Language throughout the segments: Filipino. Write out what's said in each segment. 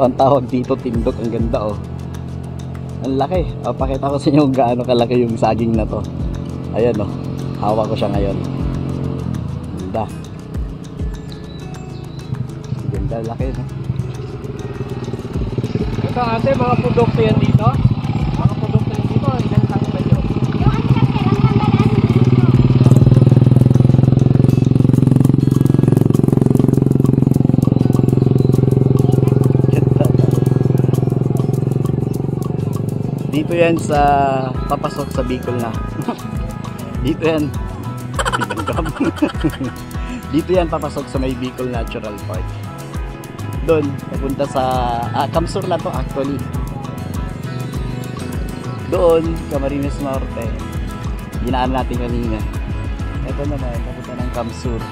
ang tawag dito, tindok. Ang ganda oh. Ang laki. Pakita ko sa inyo kung gaano kalaki yung saging na to. Ayan oh. Hawak ko siya ngayon. Ganda. Ganda, laki no. Ito ate, mga produkto yan dito. Mga produkto yan dito. Ilan sa ba yun? Dito yan sa papasok sa Bicol na. Dito yan. Dito yan papasok sa may Bicol Natural Park. Doon papunta sa Kamsur na to actually. Doon Camarines Norte. Ginaan natin kanina. Ito naman papunta ng Kamsur.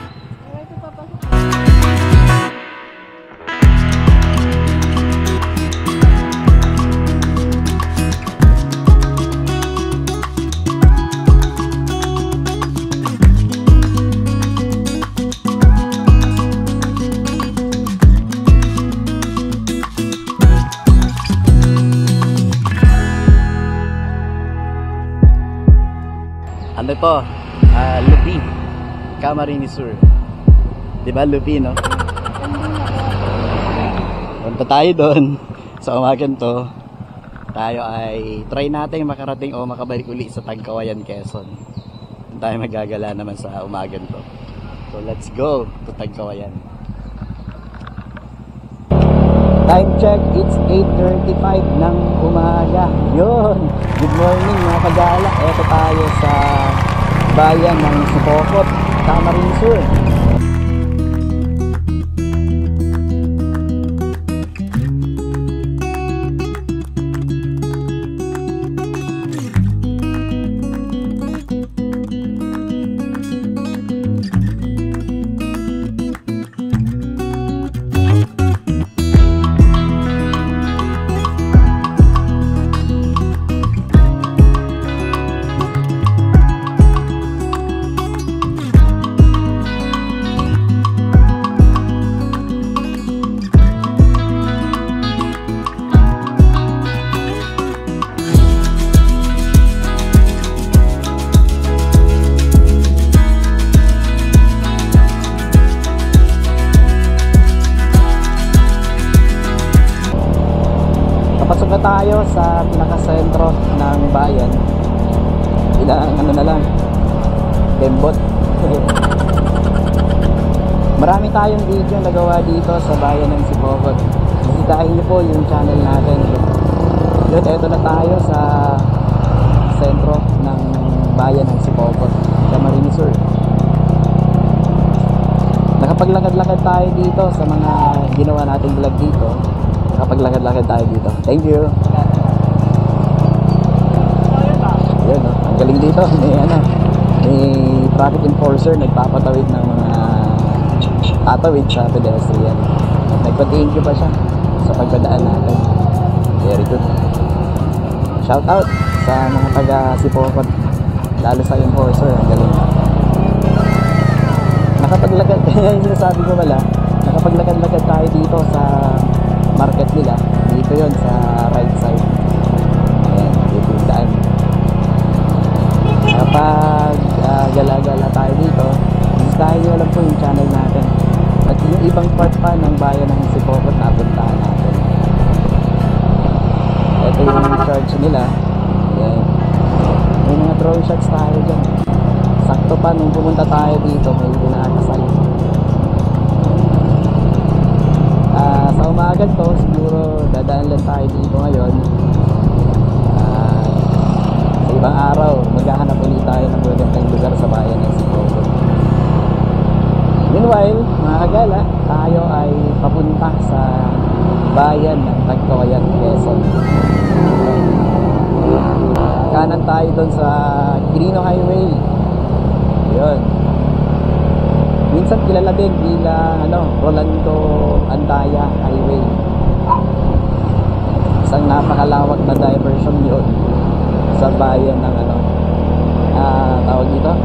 Ano to? Lupi, Camarines Sur. Diba Lupi no? Punta tayo doon. Sa umagan to, tayo ay try natin makarating o makabalik uli sa Tagkawayan, Quezon. Tayo magagala naman sa umagan to. So let's go to Tagkawayan. Time check, it's 8:35 ng umaga. Yun! Good morning mga kagala. Eto tayo sa bayan ng Sipokot, Camarines Sur. Pasok na tayo sa pinakasentro ng bayan. Ilang ano na lang, Kembot. Marami tayong video na nagawa dito sa bayan ng Sipokot. Bisitahin niyo po yung channel natin. Yun, eto na tayo sa sentro ng bayan ng Sipokot, Camarines Sur. Nakapaglakad-lakad tayo dito sa mga ginawa nating vlog dito. Nakapaglakad-lakad tayo dito. Thank you. Yun, no? Ang galing dito. May traffic enforcer nagpapatawid ng mga tatawid sa pedestrian. Nagpa-thank you pa siya sa pagdadaan natin. Very good. Shout out sa mga taga Sipokot, lalo sa enforcer. Ang galing. Nakapaglakad, yung sinasabi ko pala, nakapaglakad-lakad tayo dito sa market nila. Dito yon sa right side. Ayan, dito yung daan. Kapag gala-gala tayo dito, bisitahin nyo lang po yung channel natin. At yung ibang part pa ng bayan ng Sipokot na puntahan natin. Ito yung church nila. Ayan. May mga drone shots tayo dyan. Sakto pa nung pumunta tayo dito, may pinakasal. Sa umaga to, siguro dadaan lang tayo dito ngayon. Sa ibang araw, maghahanap ulit tayo ng magandang lugar sa bayan ng Sipokot. Meanwhile, mga kagala, tayo ay papunta sa bayan ng Tagkawayan, Quezon. Kanan tayo doon sa Quirino Highway. Yun. Minsan kilala din bilang Rolando Andaya Highway. Isang napakalawak na diversion yun sa bayan ng tawag dito,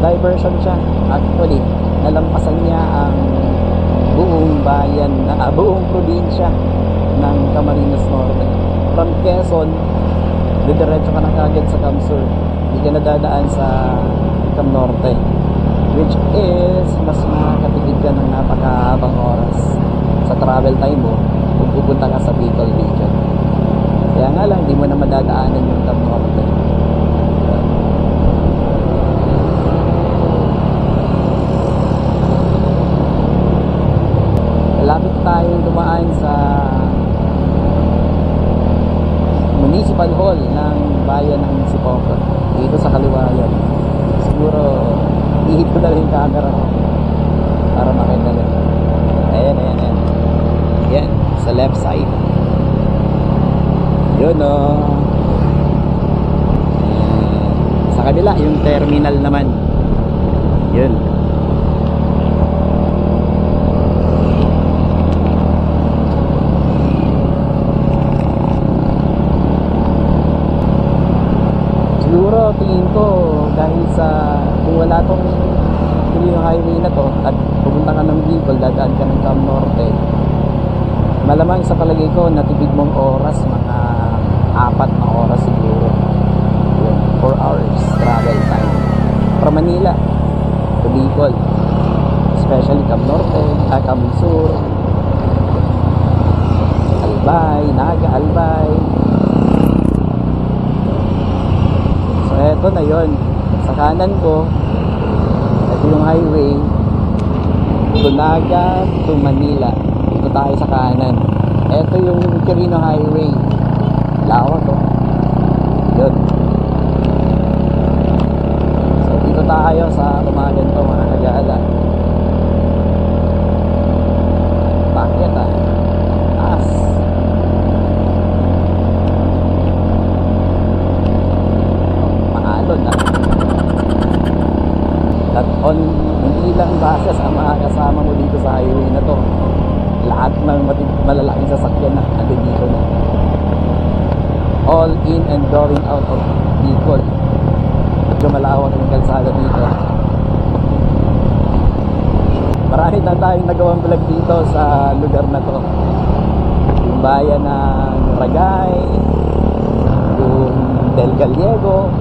diversion siya. Actually, nalampasan niya ang buong bayan, buong probinsya ng Camarines Norte. From Quezon, didiretso ka na kagad sa Cam Sur. Hindi ka na dadaan sa Cam Norte, which is mas makakatipid ka ng napakahabang oras sa travel time mo kung pupunta ka sa Bicol region. Kaya nga lang, di mo na madadaanan yung Cam Norte. Malapit tayong dumaan sa Municipal Hall ng bayan ng Sipocot. Dito sa kaliwa yan. Siguro ihit ko na rin yung camera ko para makita nyo. Ayan. Yan, sa left side. Yun o. Sa kabila, yung terminal naman. Yun. Siguro tingin ko dahil sa kung wala tong yung highway na to at pupunta ka ng Bicol, dadaan ka ng Cam Norte, malamang sa palagay ko natipid mong oras, mga 4 na oras siguro. 4 hours travel time from Manila to Bicol, especially Cam Norte, Cam Sur, Albay, Naga, Albay. Eto na yon. Sa kanan ko, ito yung highway Tunaga to Manila. Dito tayo sa kanan. Ito yung Quirino Highway. Lawak to. Yun. So dito tayo sa tumagan to, mga kagala. Bakit taas. At on ilang bases ang makakasama mo dito sa highway na to. Lahat ng malalaking sasakyan na andun dito na. All in and going out of Bicol. Medyo malawak yung kalsada dito. Marami na tayong nagawang vlog dito sa lugar na to. Yung bayan ng Ragay, yung Del Gallego,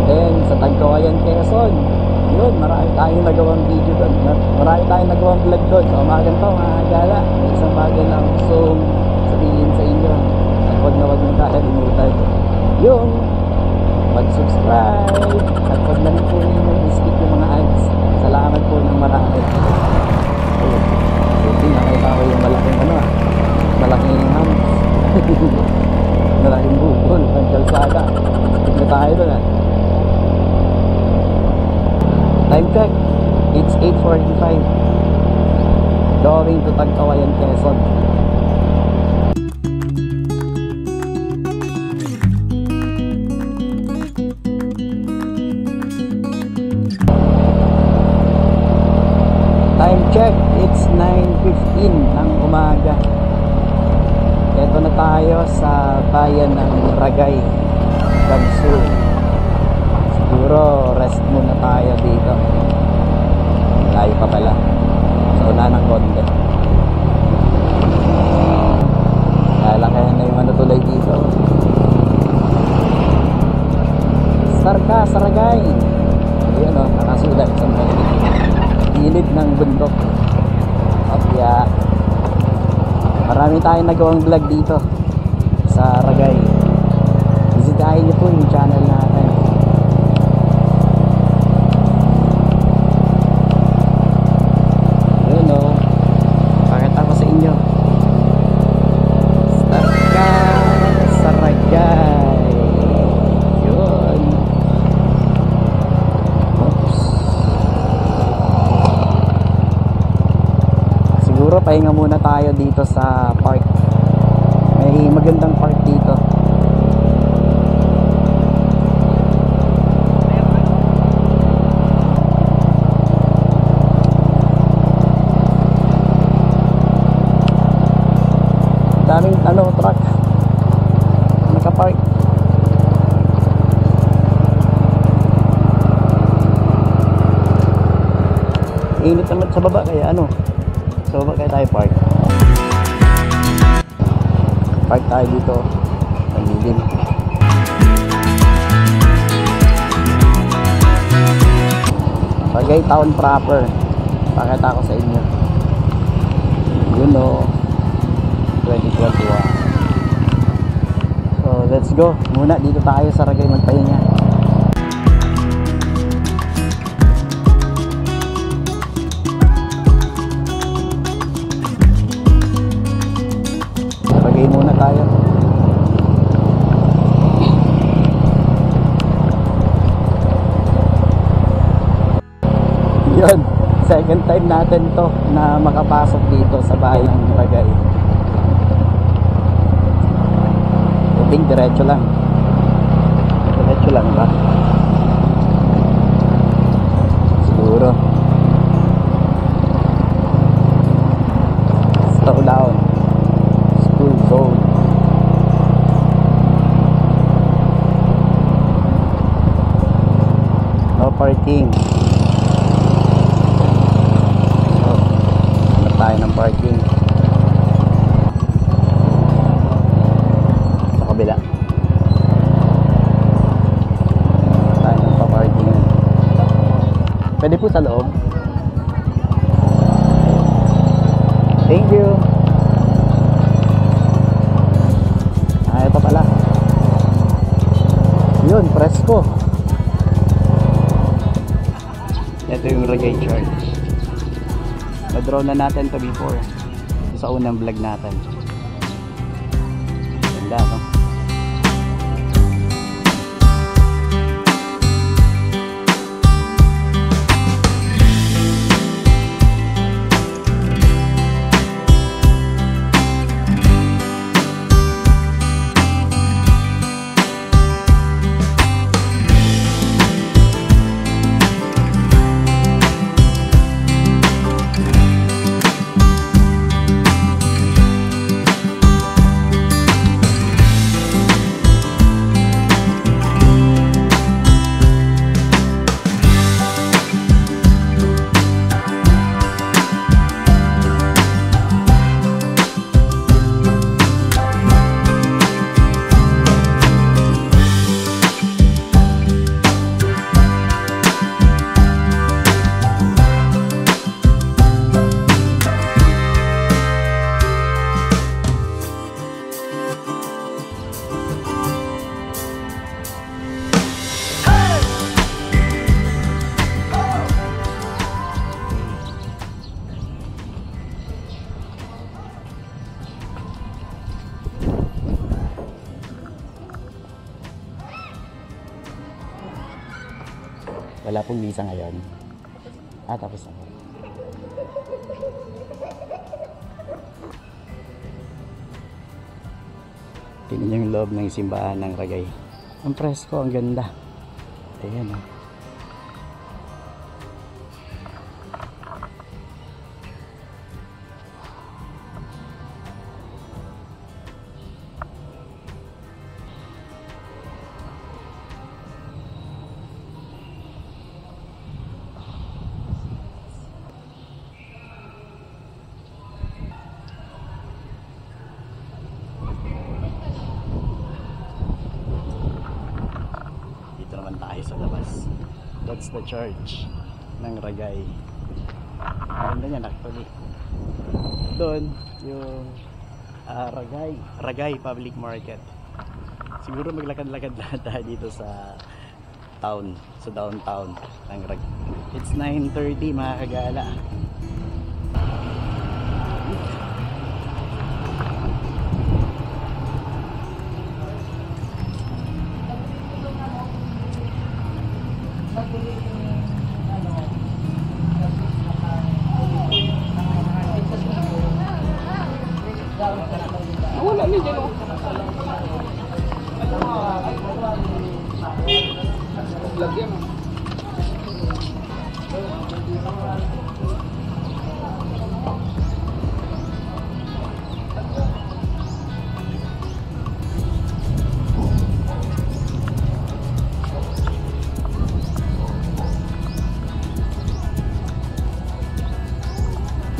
then sa Tagkawayan, Quezon. Yun, marami tayong nagawang video doon. Marami tayong nagawang vlog doon. So umagan to, mga gala. May isang bagay lang gusto sabihin sa inyo. At huwag na huwag nang kakalimutan yung mag-subscribe. At huwag na rin po ninyo i-skip yung mga ads. Salamat po ng marami. Buti nakita ko yung malaking malaking hams. Malaking bukol ng kalsada. Skip na tayo doon Time check, it's 8:45. Going to Tagkawayan, Quezon. Time check, it's 9:15 ng umaga. Ito na tayo sa bayan ng Ragay, Cam Sur. Siguro rest muna tayo dito. Layo pa pala. Sa una ng konti. Lalakayan na yung tulay dito. Sarka, Saragay. Ayan o, nakasulat sa mga gilid ng bundok. Opya. Marami tayong nagawang vlog dito sa Ragay. Bisitahin niyo po yung channel natin. Pahinga muna tayo dito sa park. May magandang park dito. Daming truck nakapark. Init naman sa baba kaya sa baba kaya tayo park. Park tayo dito. Panilim. Bagay town proper. Pakita ko sa inyo. You know, 2021. So let's go. Muna dito tayo sa Ragay magpahinga. Ragay muna tayo. Yun, second time natin to na makapasok dito sa bahay ng Ragay. I think diretso lang. Diretso lang ba? Siguro. Slow down. School zone. No parking. Tayo ng parking sa kabila. Tayo ng pa-parking. Pwede po sa loob. Thank you. Ito pala. Yun, presko. Ito yung Ragay Church. Na-draw na natin to before sa unang vlog natin. Ganda, no? Wala pong visa ngayon. Tapos na. Tingnan niyo yung loob ng simbahan ng Ragay. Ang presko, ang ganda. Ayan, oh. Tayo sa labas. That's the church ng Ragay. Ang ganda niya actually. Doon yung Ragay Public Market. Siguro maglakad-lakad lahat tayo dito sa town, sa downtown ng Ragay. It's 9:30 mga kagala. Wala na dyan, oh. Lagyan, oh.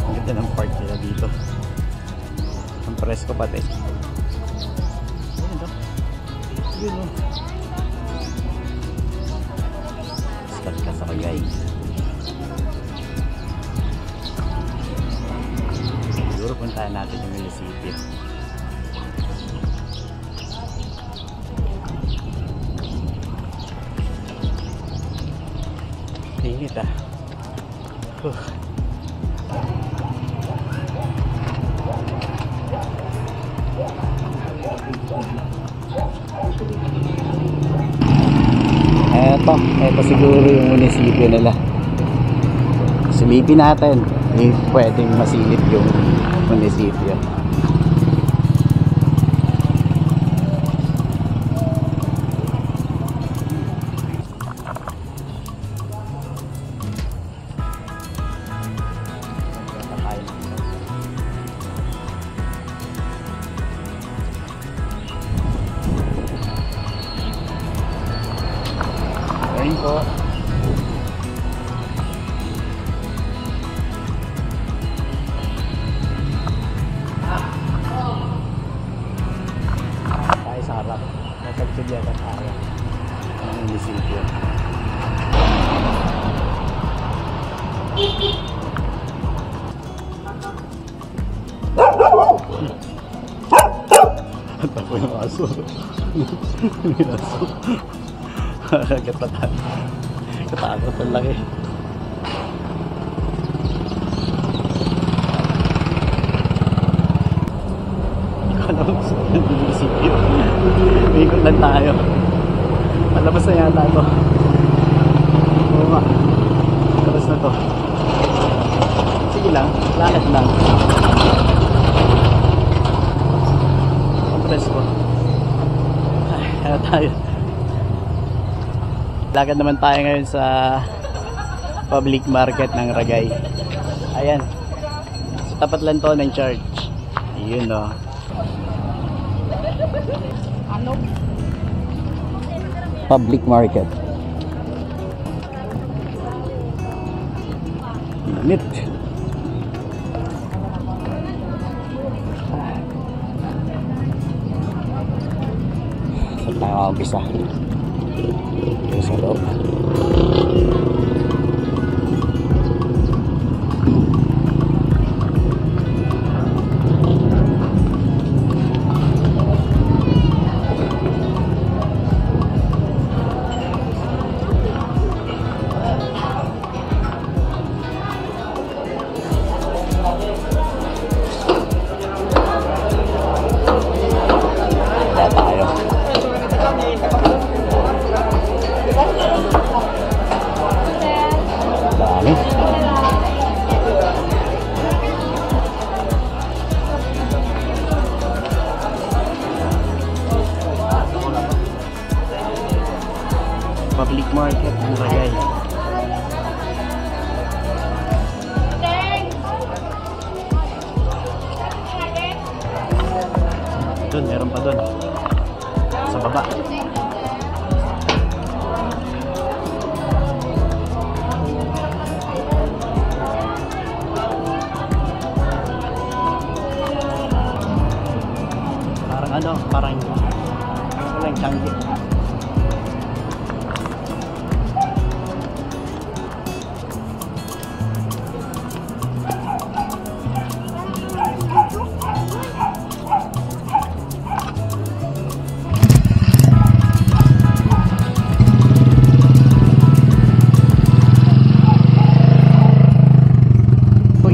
Ang ganda ng park nila dito. Ang presko pati. Yun o. Start ka sa Kagay. Siguro puntahan natin yung munisipyo. Init ah. Eto siguro yung munisipyo nila. Silipin natin if pwedeng masilip yung munisipyo. Ayun po. Tayo sa harap. Natagtid yata tayo ng munisipyo. Tapo yung aso. Yung aso. Katakot ang laki. Alam sa munisipyo. Ikot lang tayo. Palabas na yata ito. Oo nga. Palabas na to. Sige lang. Lakad lang. Ang presko. Kaya tayo. Lakad naman tayo ngayon sa public market ng Ragay. Ayan. Sa tapat lang to ng church. Yun o. Public market. Init. Saan tayo umpisa? Sa loob. Kaya tayo. Dami. Public market ng Ragay. Doon, meron pa doon. Sa baba. Parang walang Changi.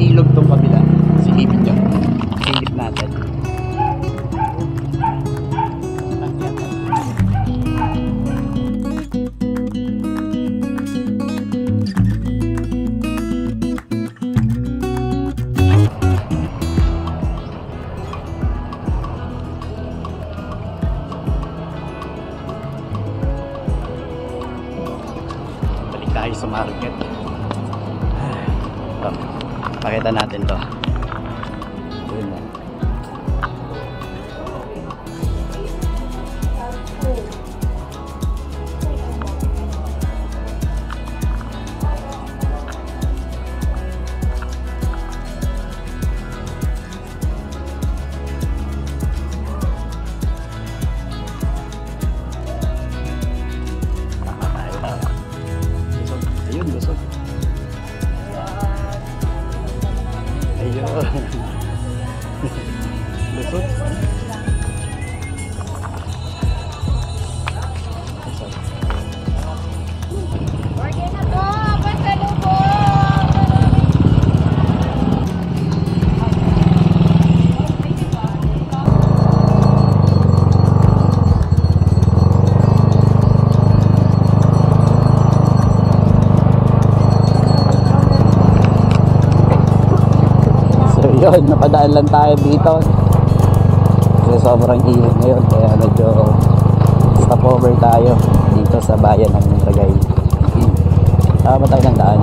Ilog tong kabila. Silipin nyo. Silip natin. Balik tayo sa market. Pakita natin to. Yun na. Yun, napadaan lang tayo dito. Kasi sobrang init ngayon, kaya medyo stopover tayo dito sa bayan ng Tagay. Tama tayo ng daan.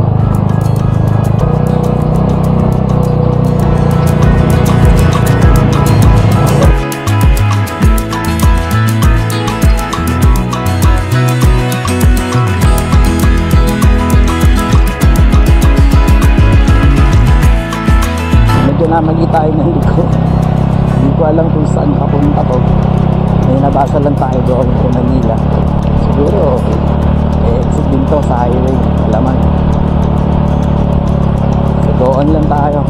Medyo namagi tayo ng liko. Hindi ko alam kung saan papunta to. May nabasa lang tayo doon sa Manila. Siguro exit din to sa highway. Alaman. So doon lang tayo.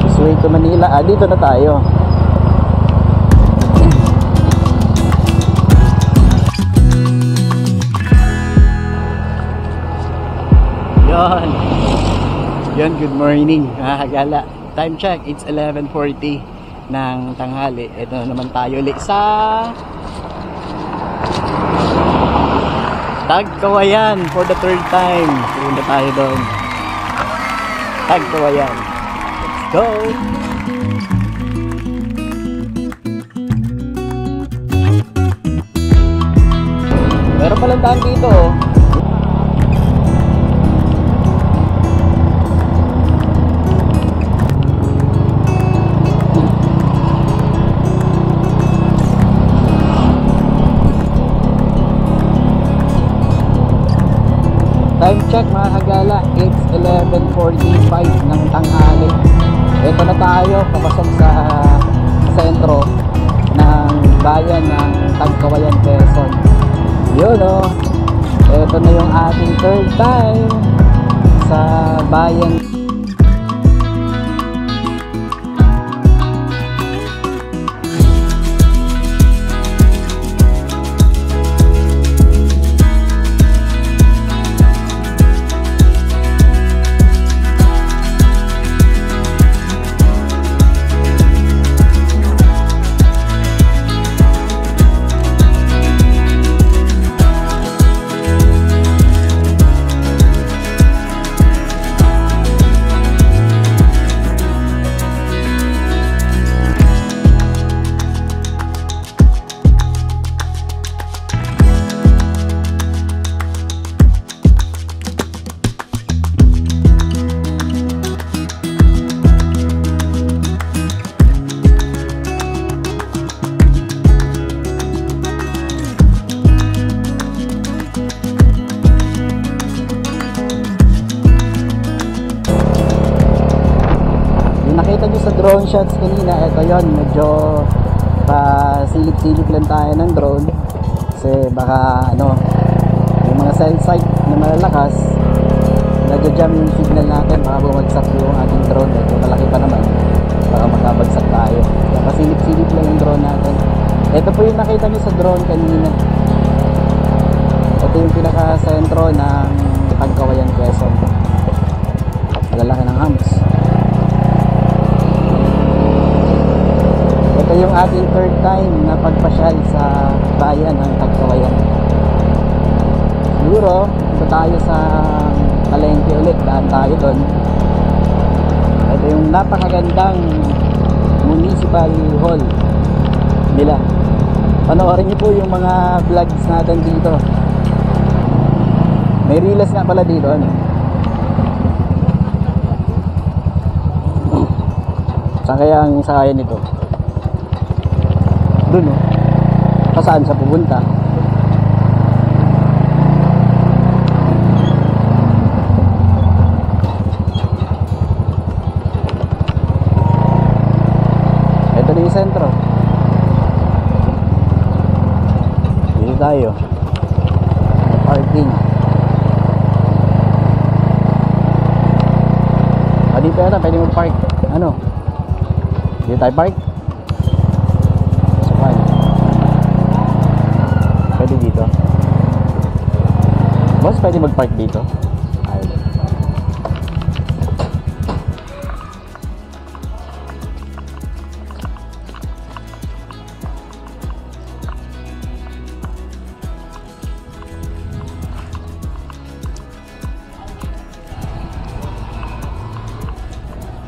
This way to Manila. Dito na tayo. Yan, good morning mga kagala. Time check, it's 11:40 ng tanghali. Ito na naman tayo ulit sa Tagkawayan for the third time. Punta tayo doon. Tagkawayan. Let's go! Meron palang daan dito oh. Time check mga kagala, it's 11:45 ng tanghali. Ito na tayo, papasok sa sentro ng bayan ng Tagkawayan, Quezon. Yun o, ito na yung ating third time sa bayan. Nakita nyo sa drone shots kanina, ito yon, medyo pasilip-silip lang tayo ng drone kasi baka ano, yung mga cell site na malalakas nagja-jam yung signal natin, baka bumagsak yung ating drone. Medyo malaki pa naman, baka makabagsak tayo, kaya pasilip-silip lang yung drone natin. Ito po yung nakita nyo sa drone kanina, ito yung pinaka-sentro ng Tagkawayan, Quezon. Malalaki ng hams. Ito yung ating third time na pagpasyal sa bayan ng Tagkawayan. Siguro, ito tayo sa palengke ulit, daan tayo doon. Ito yung napakagandang municipal hall nila. Panoorin niyo po yung mga vlogs natin dito. May reels nga pala dito, ano? Saan kaya ang sakayan nito? Doon oh. Saan siya pupunta? Ito na yung sentro. Dito tayo. Parking. Dito yata pwede mag-park. Ano? Dito tayo park? Saan? Pwede dito. Boss, pwede mag-park dito? Ayun.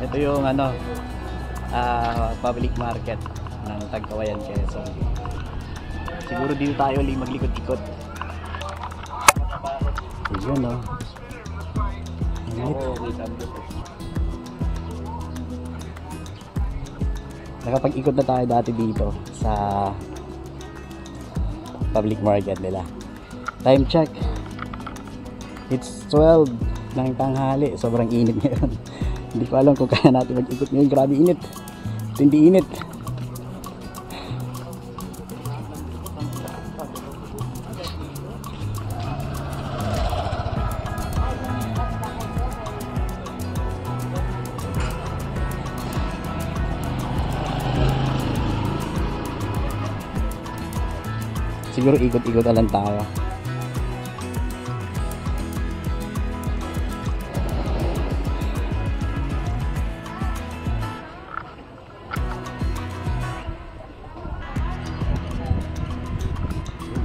Ito yung ano, public market ng Tagkawayan, Quezon. Siguro dito tayo ulit maglikot-ikot. Yun, no? Nakapag-ikot na tayo dati dito sa public market nila. Time check. It's 12 ng tanghali. Sobrang init ngayon. Hindi ko alam kung kaya natin mag-ikot ngayon. Grabe init. Hindi init. Siguro ikot-ikot na lang tayo.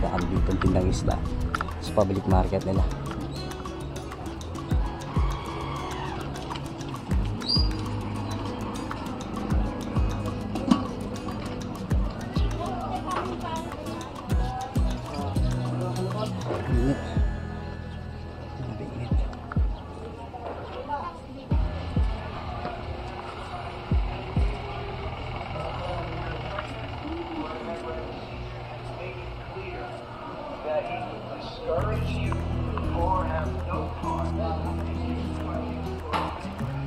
Daan dito ang tindang isda sa public market nila. Init. Grabe init.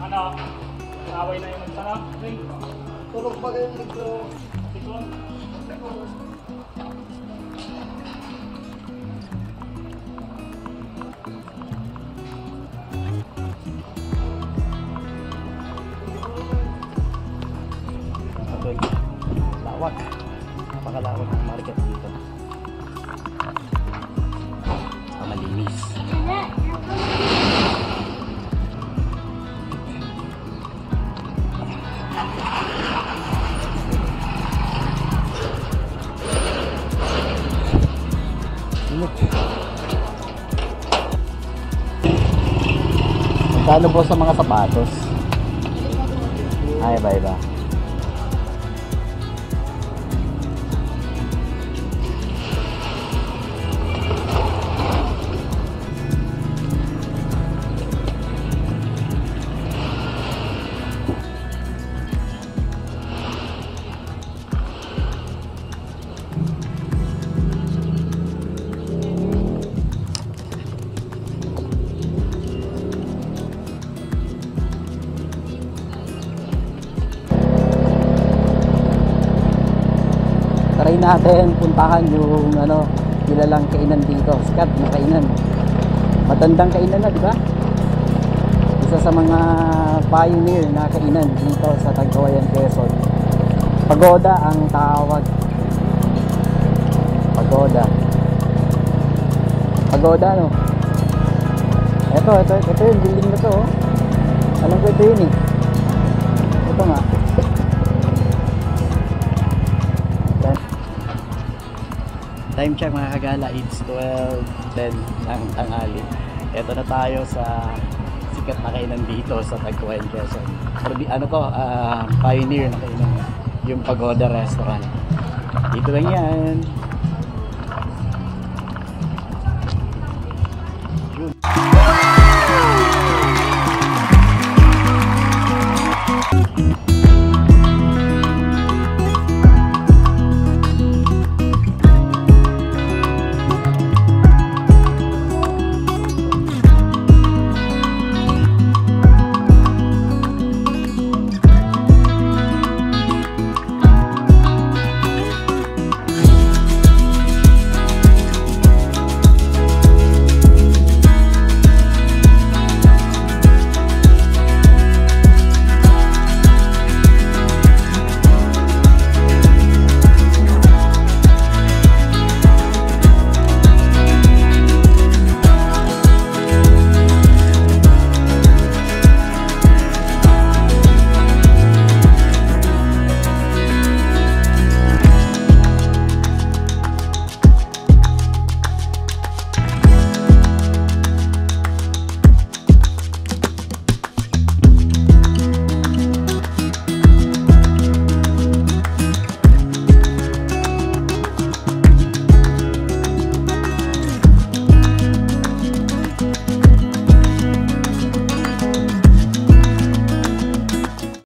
Ano? Away na yung magtanong? Tulog pa kayo dito. Ito'y lawak. Napakalawak ng market dito. Malinis. Magkano po sa mga sapatos? Ay, iba-iba. Try natin puntahan yung ano, kilalang kainan dito, sikat na kainan. Matandang kainan na, di ba? Isa sa mga pioneer na kainan dito sa Tagkawayan, Quezon. Pagoda ang tawag. Pagoda. Pagoda, no? Ito yung building na to, oh. Alam ko ito yun, eh. Ito nga. Time check mga kagala, it's 12:10 ng tanghali. Ito na tayo sa sikat na kainan dito sa Tagkawayan, Quezon. Ano to, pioneer na kainan, yung Pagoda Restaurant. Dito lang yan.